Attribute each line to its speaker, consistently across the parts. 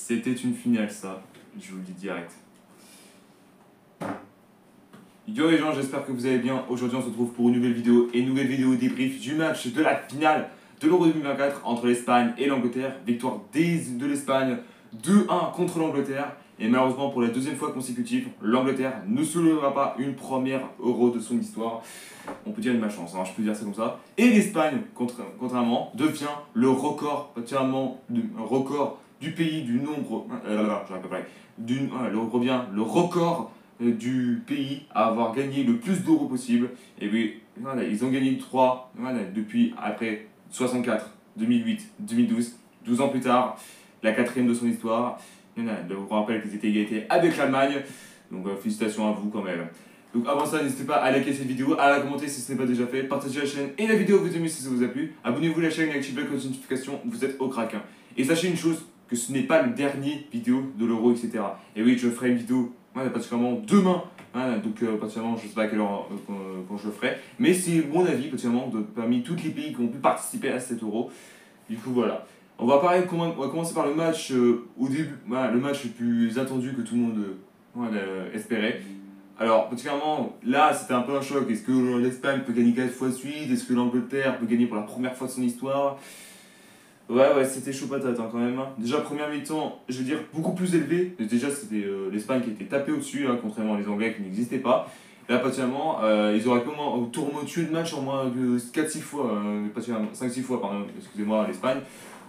Speaker 1: C'était une finale, ça. Je vous le dis direct. Yo les gens, j'espère que vous allez bien. Aujourd'hui, on se retrouve pour une nouvelle vidéo débrief du match de la finale de l'Euro 2024 entre l'Espagne et l'Angleterre. Victoire de l'Espagne 2-1 contre l'Angleterre. Et malheureusement, pour la deuxième fois consécutive, l'Angleterre ne soulèvera pas une première Euro de son histoire. On peut dire une malchance, hein, je peux dire ça comme ça. Et l'Espagne, contrairement, devient le record, du pays du nombre. Le record du pays à avoir gagné le plus d'euros possible. Et oui, voilà, ils ont gagné 3 depuis après 64, 2008, 2012, 12 ans plus tard, la quatrième de son histoire. Je vous rappelle qu'ils étaient égalité avec l'Allemagne. Donc félicitations à vous quand même. Donc avant ça, n'hésitez pas à liker cette vidéo, à la commenter si ce n'est pas déjà fait, partagez la chaîne et la vidéo vous aimez si ça vous a plu. Abonnez-vous à la chaîne et activez la cloche de notification, vous êtes au crack. Et sachez une chose, que ce n'est pas le dernier vidéo de l'Euro, etc. Et oui, je ferai une vidéo particulièrement demain. Donc particulièrement, je ne sais pas à quelle heure quand je le ferai. Mais c'est mon avis particulièrement parmi tous les pays qui ont pu participer à cet Euro. Du coup voilà. On va commencer par le match au début, le match le plus attendu que tout le monde espérait. Alors, particulièrement, là, c'était un peu un choc. Est-ce que l'Espagne peut gagner 4 fois de suite? Est-ce que l'Angleterre peut gagner pour la première fois de son histoire? Ouais, c'était chaud patate quand même. Déjà, première mi-temps, je veux dire, beaucoup plus élevé. Déjà, c'était l'Espagne qui était tapée au-dessus, contrairement aux Anglais qui n'existaient pas. Là, particulièrement, ils auraient tué de match en moins de 5-6 fois, pardon, excusez-moi, l'Espagne.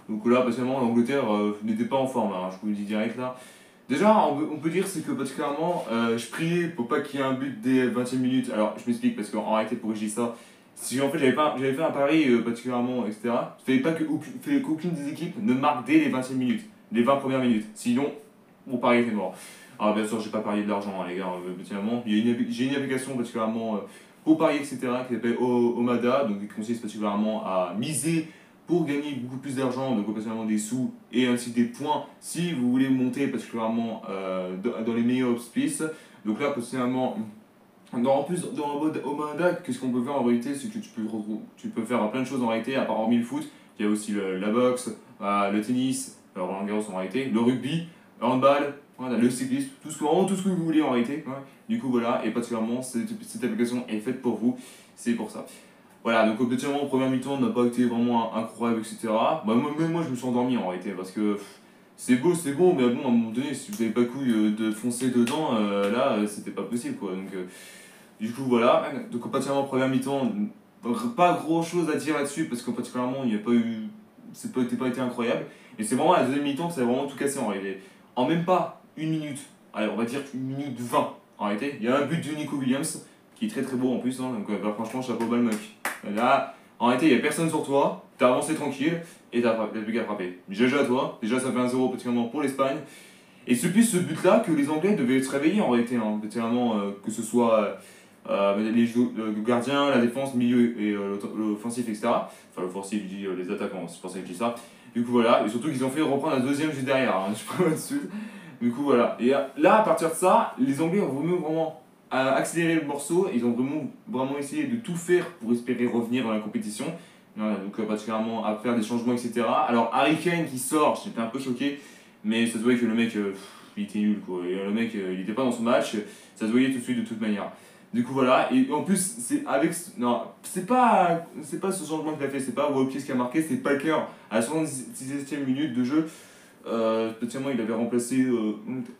Speaker 1: Donc là, particulièrement, l'Angleterre n'était pas en forme, je vous le dis direct là. Déjà, on peut dire c'est que particulièrement, je priais pour pas qu'il y ait un but dès 20e minute. Alors, je m'explique parce qu'en réalité, pour que je dise ça, si en fait j'avais fait un pari particulièrement, etc., il ne fallait qu'aucune des équipes ne marque dès les 20e minutes, les 20 premières minutes. Sinon, mon pari était mort. Alors, bien sûr, j'ai pas parié de l'argent, les gars, particulièrement. J'ai une application particulièrement pour parier, etc., qui s'appelle Omada, donc qui consiste particulièrement à miser pour gagner beaucoup plus d'argent, donc particulièrement des sous et ainsi des points si vous voulez monter particulièrement dans les meilleurs auspices. Donc là, particulièrement, en plus, dans Omada, qu'est-ce qu'on peut faire en réalité? C'est que tu peux faire plein de choses en réalité, à part hormis le foot. Il y a aussi la boxe, le tennis, Roland Garros en réalité, le rugby, le handball, le cyclisme, vraiment tout ce que vous voulez en réalité. Du coup, voilà, et particulièrement, cette application est faite pour vous, c'est pour ça. Voilà, donc objectivement, en première mi-temps, n'a pas été vraiment incroyable, etc. Moi, je me suis endormi en réalité, parce que c'est beau, mais bon, à un moment donné, si vous n'avez pas couille de foncer dedans, là, c'était pas possible, quoi. Donc, du coup, voilà. Donc, particulièrement, en première mi-temps, pas grand-chose à dire là-dessus, parce que particulièrement, il n'y a pas eu... pas été incroyable. Et c'est vraiment la deuxième mi-temps que ça a vraiment tout cassé en réalité. En même pas une minute, allez, on va dire 1 minute 20 en réalité, il y a un but de Nico Williams, qui est très très beau en plus, donc franchement, chapeau bas le mec. Là, en réalité, il n'y a personne sur toi, t'as avancé tranquille et t'as plus qu'à frapper. GG à toi, déjà ça fait 1-0 particulièrement pour l'Espagne. Et c'est plus ce but-là que les Anglais devaient se réveiller en réalité, particulièrement que ce soit le gardien, la défense, milieu et l'offensif, etc. Enfin, l'offensif, je dis les attaquants, c'est pour ça que je dis ça. Du coup, voilà, et surtout qu'ils ont fait reprendre un deuxième juste derrière, je prends tout de suite. Du coup, voilà. Et là, à partir de ça, les Anglais ont vraiment accéléré le morceau, ils ont vraiment essayé de tout faire pour espérer revenir dans la compétition. Voilà, donc particulièrement à faire des changements, etc. Alors Harry Kane qui sort, j'étais un peu choqué, mais ça se voyait que le mec, il était nul, quoi. Et le mec, il n'était pas dans son match, ça se voyait tout de suite de toute manière. Du coup voilà, et en plus, c'est pas ce changement qu'il a fait, c'est pas Walkies qui a marqué, c'est Palker à la 76e minute de jeu. Spécialement, il avait remplacé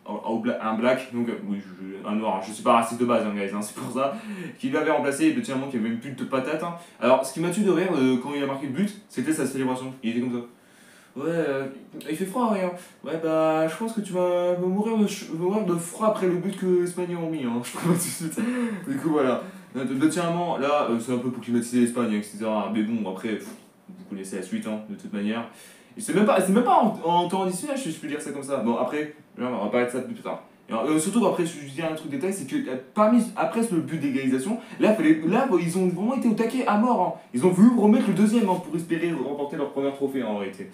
Speaker 1: un black, donc un noir. Je suis pas raciste de base, guys, c'est pour ça qu'il l'avait remplacé. Et spécialement, qu'il y avait même plus de patate. Alors, ce qui m'a tué de rire quand il a marqué le but, c'était sa célébration. Il était comme ça. Ouais, il fait froid, rien. Ouais, bah, je pense que tu vas mourir de froid après le but que l'Espagne a mis. Je crois tout de suite. Du coup, voilà. Particulièrement, là, c'est un peu pour climatiser l'Espagne, etc. Mais bon, après, vous connaissez la suite, de toute manière. Et c'est même pas en temps additionnel, je peux dire ça comme ça. Bon, après, on va parler de ça plus tard. Et surtout, après, je dis un truc détail, c'est que après le but d'égalisation, là, ils ont vraiment été au taquet à mort. Ils ont voulu remettre le deuxième pour espérer remporter leur premier trophée en réalité.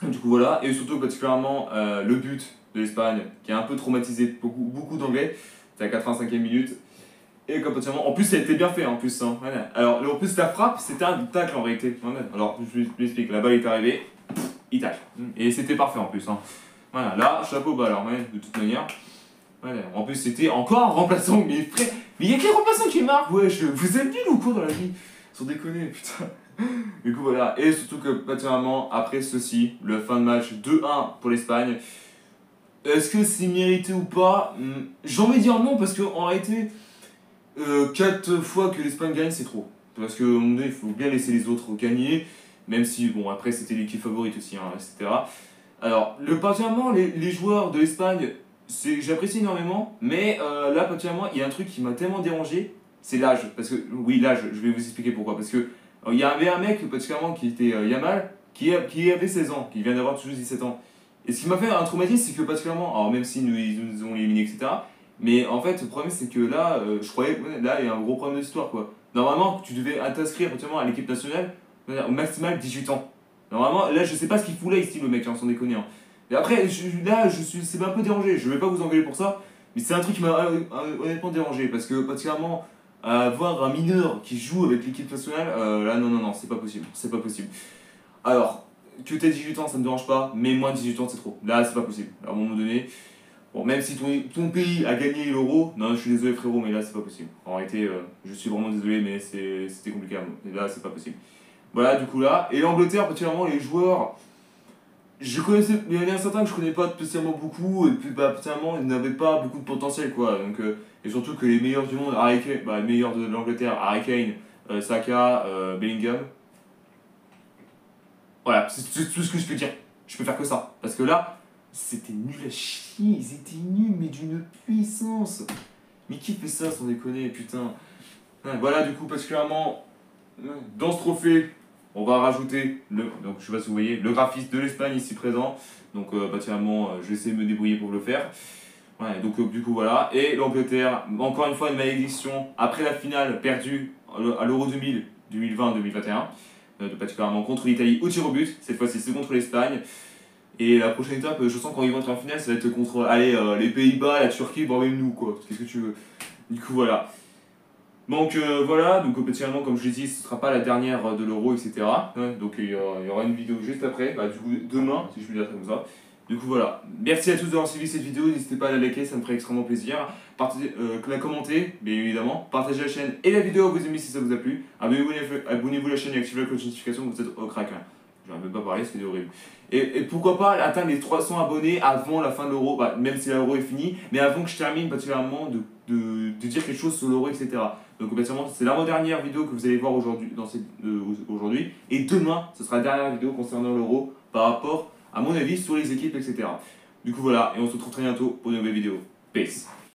Speaker 1: Du coup, voilà. Et surtout, particulièrement, le but de l'Espagne, qui a un peu traumatisé beaucoup d'Anglais, c'est à la 85e minute. Et comme particulièrement, en plus, ça a été bien fait en plus. Voilà. Alors, en plus, la frappe, c'était un tacle en réalité. Voilà. Alors, je m'explique, la balle est arrivée, il tacle. Et c'était parfait en plus. Voilà, là, chapeau bas alors, ouais, de toute manière. Voilà. En plus, c'était encore un remplaçant, mais frère, mais il y a quel remplaçant qui marque? Ouais, vous êtes nuls ou quoi dans la vie? Sans déconner, putain. Du coup, voilà. Et surtout que, naturellement, après ceci, le fin de match 2-1 pour l'Espagne. Est-ce que c'est mérité ou pas? J'ai envie de dire non, parce qu'en réalité, 4 fois que l'Espagne gagne, c'est trop. Parce qu'à un moment donné, il faut bien laisser les autres gagner, même si, bon, après, c'était l'équipe favorite aussi, hein, etc. Alors, particulièrement, les joueurs de l'Espagne, j'apprécie énormément, mais là, particulièrement, il y a un truc qui m'a tellement dérangé, c'est l'âge. Parce que, oui, l'âge, je vais vous expliquer pourquoi. Parce que il y avait un mec, particulièrement, qui était Yamal, qui avait 16 ans, qui vient d'avoir toujours 17 ans. Et ce qui m'a fait un traumatisme, c'est que, particulièrement, alors même si ils nous ont éliminés, etc., mais en fait, le problème, c'est que là, je croyais, ouais, là, il y a un gros problème d'histoire, quoi. Normalement, tu devais t'inscrire, particulièrement, à l'équipe nationale, au maximal 18 ans. Normalement, là, je sais pas ce qu'il fout là, ici, le mec, hein, sans déconner. Hein. Et après, c'est un peu dérangé. Je vais pas vous engueuler pour ça, mais c'est un truc qui m'a honnêtement dérangé. Parce que, particulièrement, voir un mineur qui joue avec l'équipe nationale, là, non, non, non, c'est pas possible. C'est pas possible. Alors, que t'aies 18 ans, ça me dérange pas, mais moins de 18 ans, c'est trop. Là, c'est pas possible. À un moment donné, bon, même si ton pays a gagné l'euro, non, je suis désolé, frérot, mais là, c'est pas possible. En réalité, je suis vraiment désolé, mais c'était compliqué. Et là, c'est pas possible. Voilà, du coup, là. Et l'Angleterre, particulièrement, les joueurs. Il y en a certains que je connais pas spécialement beaucoup, et puis bah, spécialement ils n'avaient pas beaucoup de potentiel quoi. Donc, et surtout que les meilleurs du monde, Harry Kane, les meilleurs de l'Angleterre, Harry Kane, Saka, Bellingham. Voilà, c'est tout ce que je peux dire. Je peux faire que ça. Parce que là, c'était nul à chier, ils étaient nuls, mais d'une puissance. Mais qui fait ça sans déconner, putain. Ouais, voilà, du coup, particulièrement, dans ce trophée, on va rajouter donc je sais pas si vous voyez, le graphiste de l'Espagne ici présent. Donc particulièrement, je vais essayer de me débrouiller pour le faire. Ouais, donc du coup voilà. Et l'Angleterre, encore une fois une malédiction, après la finale perdue à l'Euro 2000, 2020-2021, particulièrement contre l'Italie au tir au but. Cette fois-ci c'est contre l'Espagne. Et la prochaine étape, je sens quand ils vont être en finale, ça va être contre allez, les Pays-Bas, la Turquie, bon même nous quoi. Qu'est-ce que tu veux? Du coup voilà. Donc voilà, donc spécialement comme je l'ai dit, ce ne sera pas la dernière de l'Euro, etc. Ouais, donc il y aura une vidéo juste après, du coup demain, si je puis dire comme ça. Du coup voilà, merci à tous d'avoir suivi cette vidéo, n'hésitez pas à la liker, ça me ferait extrêmement plaisir. La commenter, bien évidemment, partagez la chaîne et la vidéo à vos amis si ça vous a plu. Abonnez-vous à la chaîne et activez la cloche de notification, vous êtes au crack. Hein. Je n'arrive même pas parler, c'était horrible. Et pourquoi pas atteindre les 300 abonnés avant la fin de l'Euro, même si l'Euro est fini, mais avant que je termine particulièrement de dire quelque chose sur l'Euro, etc. Donc particulièrement, c'est l'avant-dernière vidéo que vous allez voir aujourd'hui, aujourd'hui. Et demain, ce sera la dernière vidéo concernant l'Euro par rapport à mon avis sur les équipes, etc. Du coup voilà, et on se retrouve très bientôt pour une nouvelle vidéo. Peace.